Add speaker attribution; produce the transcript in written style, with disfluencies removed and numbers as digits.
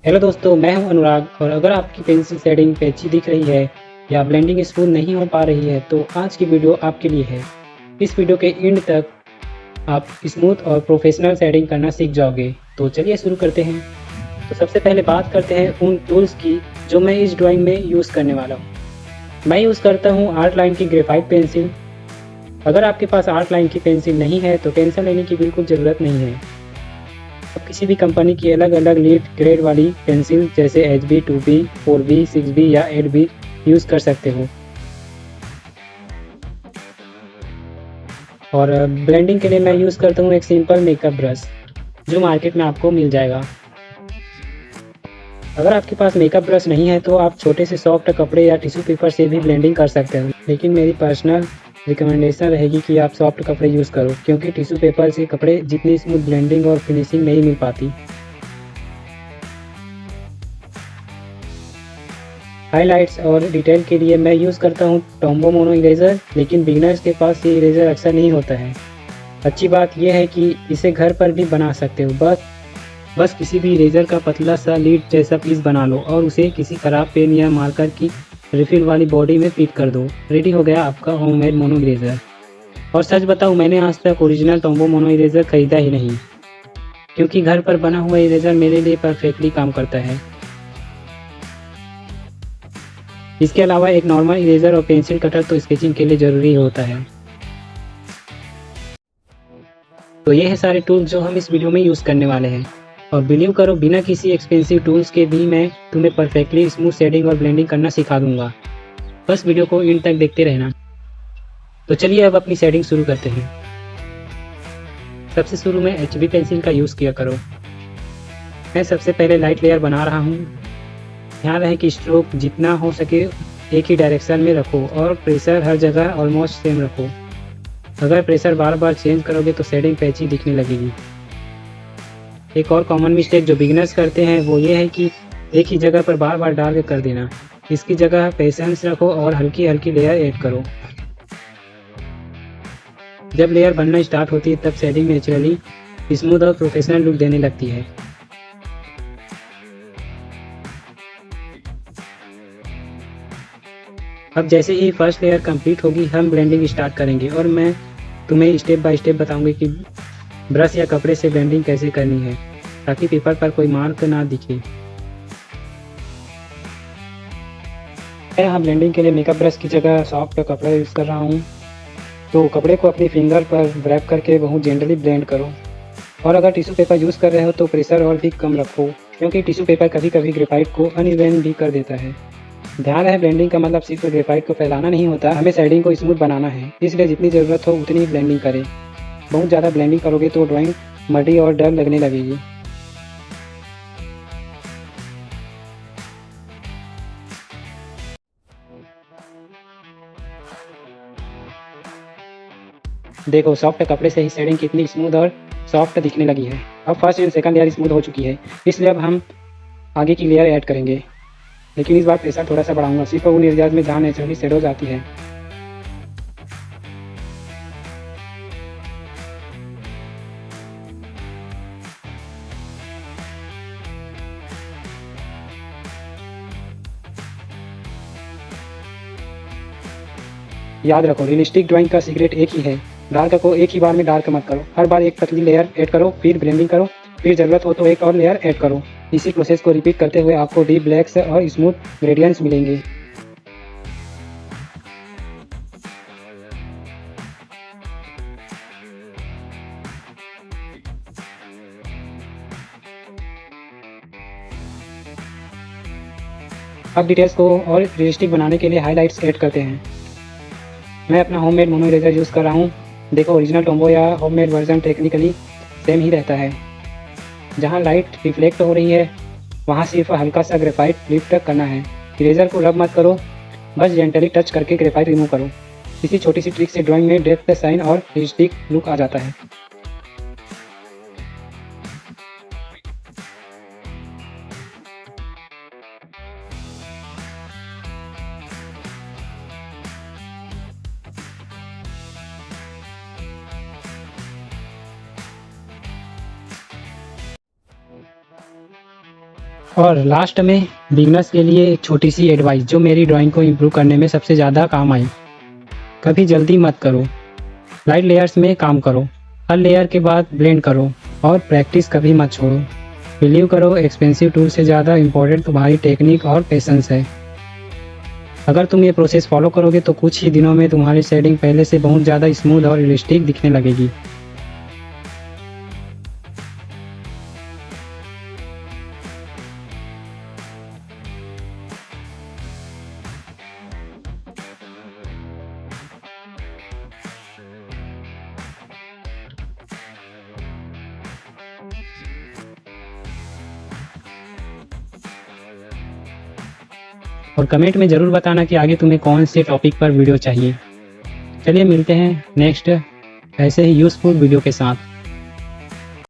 Speaker 1: Hello दोस्तों, मैं हूं अनुराग। और अगर आपकी पेंसिल शेडिंग पेची दिख रही है या ब्लेंडिंग स्मूथ नहीं हो पा रही है तो आज की वीडियो आपके लिए है। इस वीडियो के एंड तक आप स्मूथ और प्रोफेशनल शेडिंग करना सीख जाओगे। तो चलिए शुरू करते हैं। तो सबसे पहले बात करते हैं उन टूल्स की जो मैं इस ड्राइंग में यूज़ करने वाला हूँ। मैं यूज़ करता हूँ आर्ट लाइन की ग्रेफाइट पेंसिल। अगर आपके पास आर्ट लाइन की पेंसिल नहीं है तो टेंशन लेने की बिल्कुल ज़रूरत नहीं है। आप किसी भी कंपनी की अलग अलग लीड ग्रेड वाली पेंसिल जैसे HB, 2B, 4B, 6B या 8B यूज़ कर सकते हो। और ब्लेंडिंग के लिए मैं यूज़ करता हूँ एक सिंपल मेकअप ब्रश जो मार्केट में आपको मिल जाएगा। अगर आपके पास मेकअप ब्रश नहीं है तो आप छोटे से सॉफ्ट कपड़े या टिश्यू पेपर से भी ब्लेंडिंग कर सकते हो, लेकिन मेरी पर्सनल रिकमेंडेशन रहेगी कि आप सॉफ्ट कपड़े यूज़ करो, क्योंकि टिश्यू पेपर से कपड़े जितनी स्मूथ ब्लेंडिंग और फिनिशिंग नहीं मिल पाती। हाइलाइट्स और डिटेल के लिए मैं यूज़ करता हूँ टॉम्बो मोनो इरेज़र, लेकिन बिगिनर्स के पास ये इरेज़र अक्सर नहीं होता है। अच्छी बात यह है कि इसे घर पर भी बना सकते हो। बस किसी भी इरेज़र का पतला सा लीड जैसा पीस बना लो और उसे किसी ख़राब पेन या मार्कर की रिफिल वाली बॉडी में फिट कर दो। रेडी हो गया आपका होममेड मोनो इरेज़र। और सच बताऊँ, मैंने आज तक ओरिजिनल टॉम्बो मोनो इरेज़र ख़रीदा ही नहीं, क्योंकि घर पर बना हुआ इरेज़र मेरे लिए परफेक्टली काम करता है। इसके अलावा एक नॉर्मल इरेज़र और पेंसिल कटर तो स्केचिंग के लिए ज़रूरी होता है। तो ये है सारे टूल्स जो हम इस वीडियो में यूज़ करने वाले हैं। और बिलीव करो, बिना किसी एक्सपेंसिव टूल्स के भी मैं तुम्हें परफेक्टली स्मूथ शेडिंग और ब्लेंडिंग करना सिखा दूंगा। बस वीडियो को एंड तक देखते रहना। तो चलिए अब अपनी शेडिंग शुरू करते हैं। सबसे शुरू में HB पेंसिल का यूज़ किया करो। मैं सबसे पहले लाइट लेयर बना रहा हूँ। ध्यान रहे कि स्ट्रोक जितना हो सके एक ही डायरेक्शन में रखो और प्रेशर हर जगह ऑलमोस्ट सेम रखो। अगर प्रेशर बार बार चेंज करोगे तो शेडिंग पैची दिखने लगेगी। एक और कॉमन मिस्टेक जो बिगिनर्स करते हैं वो ये है कि एक ही जगह पर बार बार डार्क कर देना। इसकी जगह पेशेंस रखो और हल्की हल्की लेयर ऐड करो। जब लेयर बनना स्टार्ट होती है तब शेडिंग नेचुरली स्मूथ और प्रोफेशनल लुक देने लगती है। अब जैसे ही फर्स्ट लेयर कंप्लीट होगी हम ब्लेंडिंग स्टार्ट करेंगे और मैं तुम्हें स्टेप बाय स्टेप बताऊंगी कि ब्रश या कपड़े से ब्लेंडिंग कैसे करनी है ताकि पेपर पर कोई मार्क ना दिखे। मैं यहाँ ब्लेंडिंग के लिए मेकअप ब्रश की जगह सॉफ्ट कपड़ा यूज़ कर रहा हूँ। तो कपड़े को अपनी फिंगर पर रैप करके बहुत जेंटली ब्लेंड करो। और अगर टिश्यू पेपर यूज़ कर रहे हो तो प्रेशर और भी कम रखो, क्योंकि टिश्यू पेपर कभी कभी ग्रेफाइट को अनइवन भी कर देता है। ध्यान रहे, ब्लेंडिंग का मतलब सिर्फ ग्रेफाइट को फैलाना नहीं होता, हमें शेडिंग को स्मूथ बनाना है। इसलिए जितनी ज़रूरत हो उतनी ही ब्लेंडिंग करें। बहुत ज़्यादा ब्लेंडिंग करोगे तो ड्राइंग मडी और डल लगने लगेगी। देखो, सॉफ्ट कपड़े से ही शेडिंग कितनी स्मूथ और सॉफ्ट दिखने लगी है। अब first and second layer smooth हो चुकी है, इसलिए अब हम आगे की लेयर ऐड करेंगे, लेकिन इस बार प्रेशर थोड़ा सा बढ़ाऊंगा, सिर्फ उन एरियाज में जहाँ नेचुरली शेडोज आती है। याद रखो, रियलिस्टिक ड्राइंग का सीक्रेट एक ही है, डार्क को एक ही बार में डार्क मत करो। हर बार एक पतली लेयर ऐड करो, फिर ब्लेंडिंग करो, फिर ज़रूरत हो तो एक और लेयर ऐड करो। इसी प्रोसेस को रिपीट करते हुए आपको डीप ब्लैक्स और स्मूथ ग्रेडियंट्स मिलेंगे। अब डिटेल्स को और रियलिस्टिक बनाने के लिए हाइलाइट्स ऐड करते हैं। मैं अपना होममेड मोनो इरेजर यूज़ कर रहा हूँ। देखो, ओरिजिनल टॉम्बो या होममेड वर्जन टेक्निकली सेम ही रहता है। जहाँ लाइट रिफ्लेक्ट हो रही है वहाँ सिर्फ हल्का सा ग्रेफाइट लिफ्ट करना है। इरेजर को रब मत करो, बस जेंटली टच करके ग्रेफाइट रिमूव करो। इसी छोटी सी ट्रिक से ड्राइंग में डेप्थ, साइन और रियलिस्टिक लुक आ जाता है। और लास्ट में बिगनर्स के लिए एक छोटी सी एडवाइस जो मेरी ड्राइंग को इम्प्रूव करने में सबसे ज़्यादा काम आई। कभी जल्दी मत करो, लाइट लेयर्स में काम करो, हर लेयर के बाद ब्लेंड करो और प्रैक्टिस कभी मत छोड़ो। बिलीव करो, एक्सपेंसिव टूल से ज़्यादा इम्पोर्टेंट तुम्हारी टेक्निक और पेशेंस है। अगर तुम ये प्रोसेस फॉलो करोगे तो कुछ ही दिनों में तुम्हारी शेडिंग पहले से बहुत ज़्यादा स्मूथ और रियलिस्टिक दिखने लगेगी। और कमेंट में ज़रूर बताना कि आगे तुम्हें कौन से टॉपिक पर वीडियो चाहिए। चलिए मिलते हैं नेक्स्ट ऐसे ही यूज़फुल वीडियो के साथ।